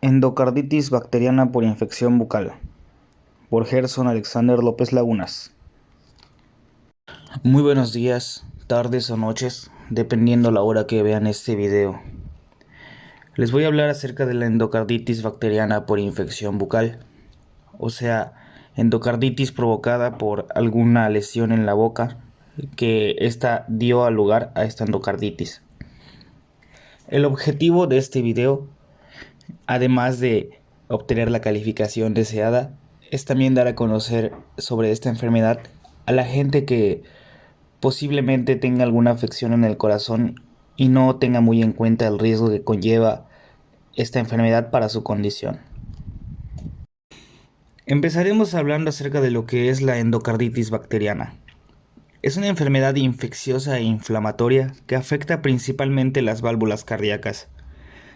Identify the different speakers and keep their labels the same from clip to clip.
Speaker 1: Endocarditis bacteriana por infección bucal, por Gerson Alexander López Lagunas. Muy buenos días, tardes o noches, dependiendo la hora que vean este video. Les voy a hablar acerca de la endocarditis bacteriana por infección bucal, o sea, endocarditis provocada por alguna lesión en la boca que esta dio lugar a esta endocarditis. El objetivo de este video, además de obtener la calificación deseada, es también dar a conocer sobre esta enfermedad a la gente que posiblemente tenga alguna afección en el corazón y no tenga muy en cuenta el riesgo que conlleva esta enfermedad para su condición. Empezaremos hablando acerca de lo que es la endocarditis bacteriana. Es una enfermedad infecciosa e inflamatoria que afecta principalmente las válvulas cardíacas.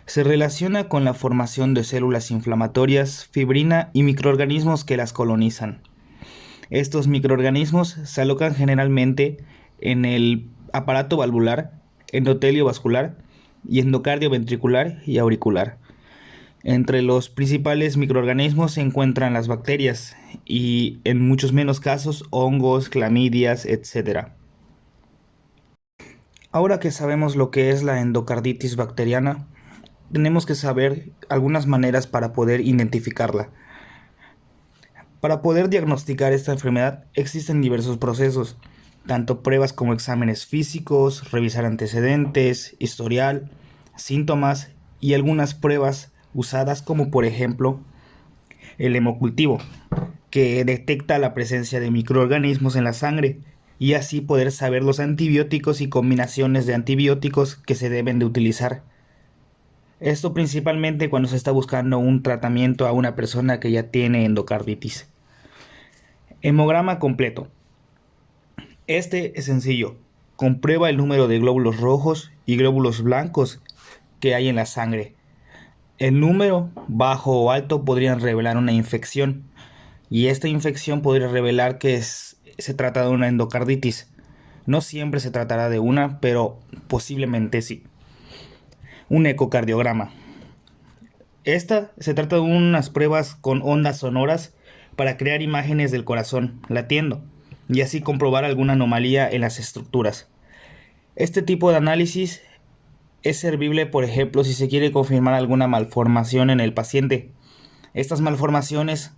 Speaker 1: Se relaciona con la formación de células inflamatorias, fibrina y microorganismos que las colonizan. Estos microorganismos se alocan generalmente en el aparato valvular, endotelio vascular y endocardio ventricular y auricular. Entre los principales microorganismos se encuentran las bacterias y en muchos menos casos hongos, clamidias, etc. Ahora que sabemos lo que es la endocarditis bacteriana, tenemos que saber algunas maneras para poder identificarla. Para poder diagnosticar esta enfermedad existen diversos procesos, tanto pruebas como exámenes físicos, revisar antecedentes, historial, síntomas y algunas pruebas usadas como por ejemplo el hemocultivo, que detecta la presencia de microorganismos en la sangre y así poder saber los antibióticos y combinaciones de antibióticos que se deben de utilizar. Esto principalmente cuando se está buscando un tratamiento a una persona que ya tiene endocarditis. Hemograma completo. Este es sencillo. Comprueba el número de glóbulos rojos y glóbulos blancos que hay en la sangre. El número bajo o alto podrían revelar una infección y esta infección podría revelar que se trata de una endocarditis. No siempre se tratará de una, pero posiblemente sí. Un ecocardiograma. Esta se trata de unas pruebas con ondas sonoras para crear imágenes del corazón latiendo y así comprobar alguna anomalía en las estructuras. Este tipo de análisis es servible, por ejemplo, si se quiere confirmar alguna malformación en el paciente. Estas malformaciones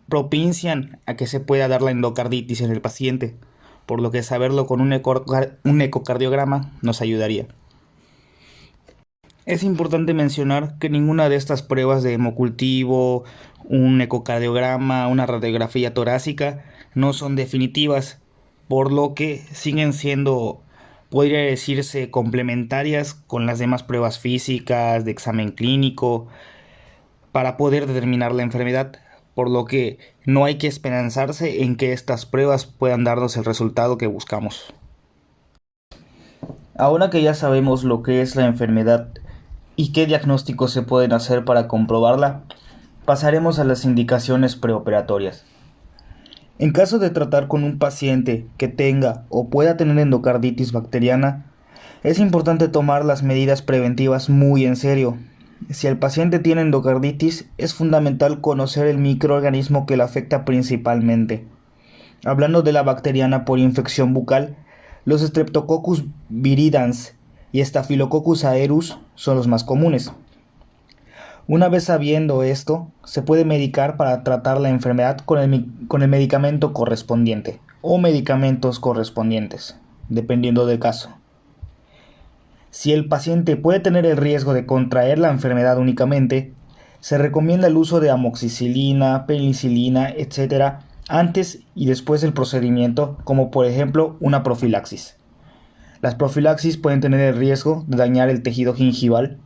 Speaker 1: propician a que se pueda dar la endocarditis en el paciente, por lo que saberlo con un ecocardiograma nos ayudaría. Es importante mencionar que ninguna de estas pruebas de hemocultivo, un ecocardiograma, una radiografía torácica no son definitivas, por lo que siguen siendo, podría decirse, complementarias con las demás pruebas físicas, de examen clínico, para poder determinar la enfermedad, por lo que no hay que esperanzarse en que estas pruebas puedan darnos el resultado que buscamos. Ahora que ya sabemos lo que es la enfermedad y qué diagnósticos se pueden hacer para comprobarla, pasaremos a las indicaciones preoperatorias. En caso de tratar con un paciente que tenga o pueda tener endocarditis bacteriana, es importante tomar las medidas preventivas muy en serio. Si el paciente tiene endocarditis, es fundamental conocer el microorganismo que la afecta principalmente. Hablando de la bacteriana por infección bucal, los Streptococcus viridans y Staphylococcus aureus son los más comunes. Una vez sabiendo esto, se puede medicar para tratar la enfermedad con el medicamento correspondiente o medicamentos correspondientes, dependiendo del caso. Si el paciente puede tener el riesgo de contraer la enfermedad únicamente, se recomienda el uso de amoxicilina, penicilina, etc. antes y después del procedimiento, como por ejemplo una profilaxis. Las profilaxis pueden tener el riesgo de dañar el tejido gingival,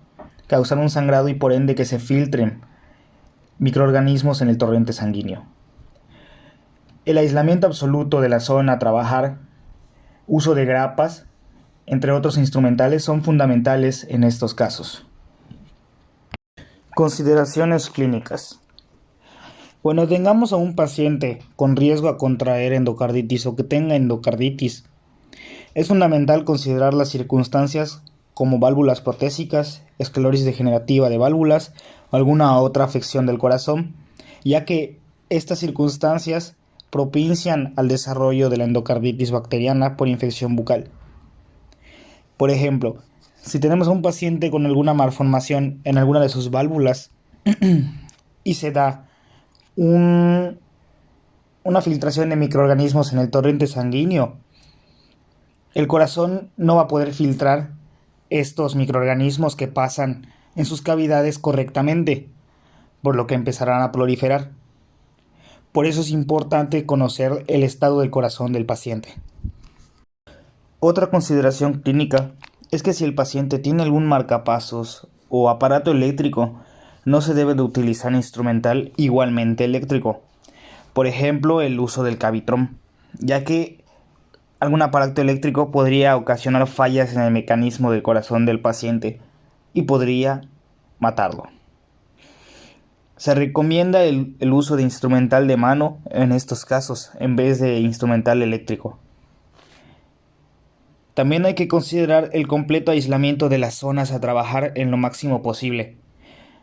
Speaker 1: causar un sangrado y por ende que se filtren microorganismos en el torrente sanguíneo. El aislamiento absoluto de la zona a trabajar, uso de grapas, entre otros instrumentales, son fundamentales en estos casos. Consideraciones clínicas. Cuando tengamos a un paciente con riesgo a contraer endocarditis o que tenga endocarditis, es fundamental considerar las circunstancias como válvulas protésicas, esclerosis degenerativa de válvulas alguna otra afección del corazón, ya que estas circunstancias propician al desarrollo de la endocarditis bacteriana por infección bucal. Por ejemplo, si tenemos a un paciente con alguna malformación en alguna de sus válvulas y se da un- una filtración de microorganismos en el torrente sanguíneo, el corazón no va a poder filtrar estos microorganismos que pasan en sus cavidades correctamente, por lo que empezarán a proliferar. Por eso es importante conocer el estado del corazón del paciente. Otra consideración clínica es que si el paciente tiene algún marcapasos o aparato eléctrico, no se debe de utilizar instrumental igualmente eléctrico. Por ejemplo, el uso del Cavitron, ya que algún aparato eléctrico podría ocasionar fallas en el mecanismo del corazón del paciente y podría matarlo. Se recomienda el uso de instrumental de mano en estos casos en vez de instrumental eléctrico. También hay que considerar el completo aislamiento de las zonas a trabajar en lo máximo posible.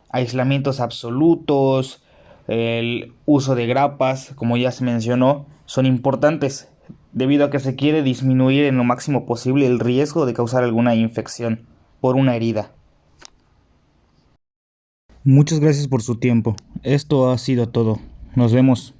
Speaker 1: Aislamientos absolutos, el uso de grapas, como ya se mencionó, son importantes debido a que se quiere disminuir en lo máximo posible el riesgo de causar alguna infección por una herida. Muchas gracias por su tiempo. Esto ha sido todo. Nos vemos.